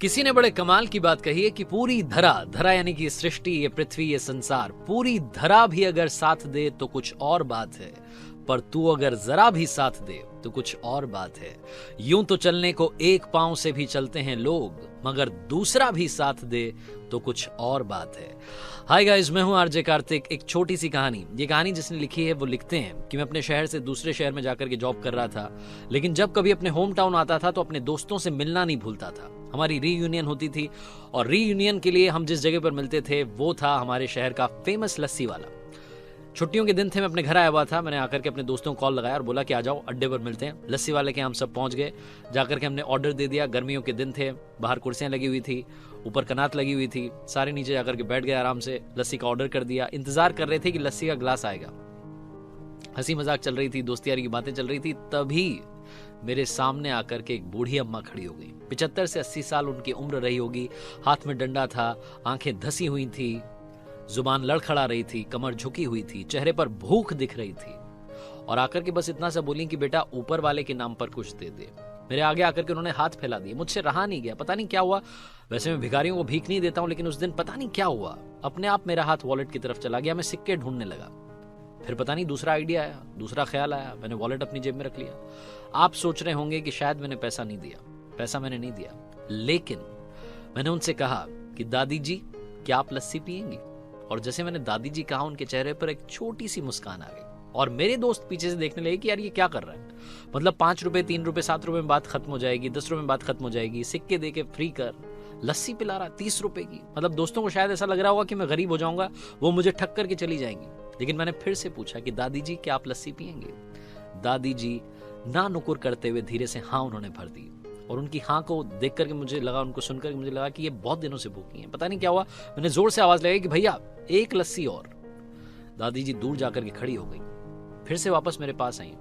किसी ने बड़े कमाल की बात कही है कि पूरी धरा धरा यानी कि सृष्टि, ये पृथ्वी, ये संसार, पूरी धरा भी अगर साथ दे तो कुछ और बात है, पर तू अगर जरा भी साथ दे तो कुछ और बात है। यूं तो चलने को एक पांव से भी चलते हैं लोग, मगर दूसरा भी साथ दे तो कुछ और बात है। हाय गाइस, मैं हूं आरजे कार्तिक। एक छोटी सी कहानी, ये कहानी जिसने लिखी है वो लिखते हैं कि मैं अपने शहर से दूसरे शहर में जाकर के जॉब कर रहा था, लेकिन जब कभी अपने होम टाउन आता था तो अपने दोस्तों से मिलना नहीं भूलता था। हमारी रीयूनियन होती थी और रीयूनियन के लिए हम जिस जगह पर मिलते थे वो था हमारे शहर का फेमस लस्सी वाला। छुट्टियों के दिन थे, मैं अपने घर आया हुआ था। मैंने आकर के अपने दोस्तों को कॉल लगाया और बोला कि आ जाओ अड्डे पर मिलते हैं। लस्सी वाले के हम सब पहुंच गए। जाकर के हमने ऑर्डर दे दिया। गर्मियों के दिन थे, बाहर कुर्सियां लगी हुई थी, ऊपर कनात लगी हुई थी। सारे नीचे जाकर के बैठ गए आराम से। लस्सी का ऑर्डर कर दिया। इंतजार कर रहे थे कि लस्सी का ग्लास आएगा। हंसी मजाक चल रही थी, दोस्ती यारी की बातें चल रही थी। तभी मेरे सामने आकर के एक बूढ़ी अम्मा खड़ी हो गई। 75 से 80 साल उनकी उम्र रही होगी। हाथ में डंडा था, आंखें धसी हुई थी, जुबान लड़खड़ा रही थी, कमर झुकी हुई थी, चेहरे पर भूख दिख रही थी और आकर के बस इतना सा बोली कि बेटा ऊपर वाले के नाम पर कुछ दे दे। मेरे आगे आकर के उन्होंने हाथ फैला दिए। मुझसे रहा नहीं गया, पता नहीं क्या हुआ। वैसे मैं भिखारियों को भीख नहीं देता हूं, लेकिन उस दिन पता नहीं क्या हुआ, अपने आप मेरा हाथ वॉलेट की तरफ चला गया। मैं सिक्के ढूंढने लगा। फिर पता नहीं दूसरा आइडिया आया, दूसरा ख्याल आया, मैंने वॉलेट अपनी जेब में रख लिया। आप सोच रहे होंगे कि शायद मैंने पैसा नहीं दिया। पैसा मैंने नहीं दिया, लेकिन मैंने उनसे कहा कि दादी जी क्या आप लस्सी पियेंगी? और जैसे मैंने दादी जी कहा, उनके चेहरे पर एक छोटी सी मुस्कान आ गई और मेरे दोस्त पीछे से देखने लगे कि यार ये क्या कर रहा है। मतलब 5 रुपए, 3 रुपए, 7 रुपए में बात खत्म हो जाएगी, 10 रुपए में बात खत्म हो जाएगी, सिक्के दे के फ्री कर, लस्सी पिला रहा 30 रुपए की। मतलब दोस्तों को शायद ऐसा लग रहा होगा कि मैं गरीब हो जाऊंगा, वो मुझे ठक करके चली जाएंगी। लेकिन मैंने फिर से पूछा कि दादी जी क्या आप लस्सी पियेंगे? दादी जी ना नुकुर करते हुए धीरे से हाँ उन्होंने भर दी। और उनकी हाँ को देख करके मुझे लगा, उनको सुनकर मुझे लगा कि ये बहुत दिनों से भूखी हैं। पता नहीं क्या हुआ, मैंने जोर से आवाज लगाई कि भैया एक लस्सी और। दादी जी दूर जाकर के खड़ी हो गई, फिर से वापस मेरे पास आई,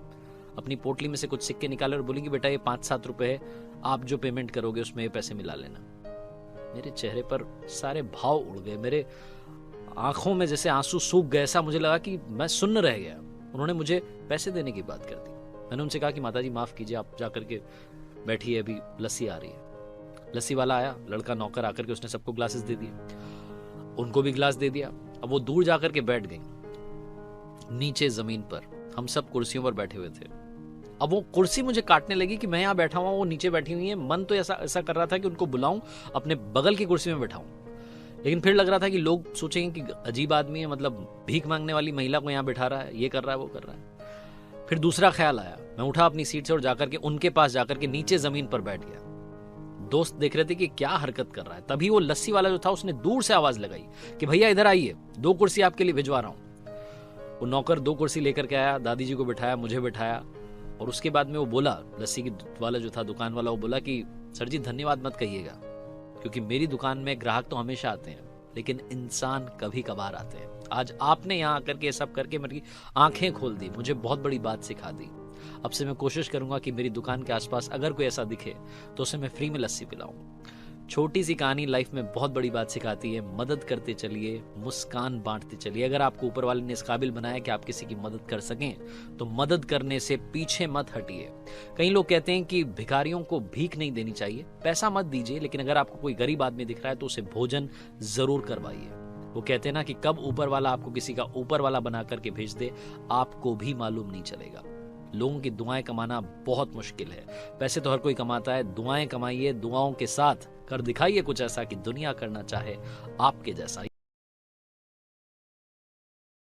अपनी पोटली में से कुछ सिक्के निकाले और बोली कि बेटा ये 5-7 रुपए है, आप जो पेमेंट करोगे उसमें ये पैसे मिला लेना। मेरे चेहरे पर सारे भाव उड़ गए, मेरे आंखों में जैसे आंसू सूख गए। ऐसा मुझे लगा कि मैं सुन्न रह गया। उन्होंने मुझे पैसे देने की बात कर दी। मैंने उनसे कहा कि माता जी माफ कीजिए, आप जाकर के बैठिए, अभी लस्सी आ रही है। लस्सी वाला आया, लड़का नौकर आकर के उसने सबको ग्लासेस दे दिए, उनको भी ग्लास दे दिया। अब वो दूर जाकर के बैठ गई नीचे जमीन पर। हम सब कुर्सियों पर बैठे हुए थे। अब वो कुर्सी मुझे काटने लगी कि मैं यहाँ बैठा हुआ, वो नीचे बैठी हुई है। मन तो ऐसा कर रहा था कि उनको बुलाऊं, अपने बगल की कुर्सी में बैठाऊं, लेकिन फिर लग रहा था कि लोग सोचेंगे कि अजीब आदमी है, मतलब भीख मांगने वाली महिला को यहाँ बैठा रहा है, ये कर रहा है, वो कर रहा है। फिर दूसरा ख्याल आया, मैं उठा अपनी सीट से और जाकर के उनके पास जाकर के नीचे जमीन पर बैठ गया। दोस्त देख रहे थे कि क्या हरकत कर रहा है। तभी वो लस्सी वाला जो था उसने दूर से आवाज लगाई कि भैया इधर आइए, 2 कुर्सी आपके लिए भिजवा रहा हूं। वो नौकर 2 कुर्सी लेकर के आया, दादी जी को बिठाया, मुझे बिठाया और उसके बाद में वो बोला, लस्सी की वाला जो था, दुकान वाला, वो बोला कि सर जी धन्यवाद मत कहिएगा, क्योंकि मेरी दुकान में ग्राहक तो हमेशा आते हैं, लेकिन इंसान कभी कभार आते हैं। आज आपने यहाँ आकर के सब करके मेरी आंखें खोल दी, मुझे बहुत बड़ी बात सिखा दी। अब से मैं कोशिश करूंगा कि मेरी दुकान के आसपास अगर कोई ऐसा दिखे तो उसे मैं फ्री में लस्सी पिलाऊं। छोटी सी कहानी लाइफ में बहुत बड़ी बात सिखाती है। मदद करते चलिए, मुस्कान बांटते चलिए। अगर आपको ऊपर वाले ने इस काबिल बनाया कि आप किसी की मदद कर सकें तो मदद करने से पीछे मत हटिए। कई लोग कहते हैं कि भिखारियों को भीख नहीं देनी चाहिए, पैसा मत दीजिए, लेकिन अगर आपको कोई गरीब आदमी दिख रहा है तो उसे भोजन जरूर करवाइए। वो कहते हैं ना कि कब ऊपर वाला आपको किसी का ऊपर वाला बना करके भेज दे, आपको भी मालूम नहीं चलेगा। लोगों की दुआएं कमाना बहुत मुश्किल है। पैसे तो हर कोई कमाता है, दुआएं कमाइए, दुआओं के साथ कर दिखाइए कुछ ऐसा कि दुनिया करना चाहे आपके जैसा।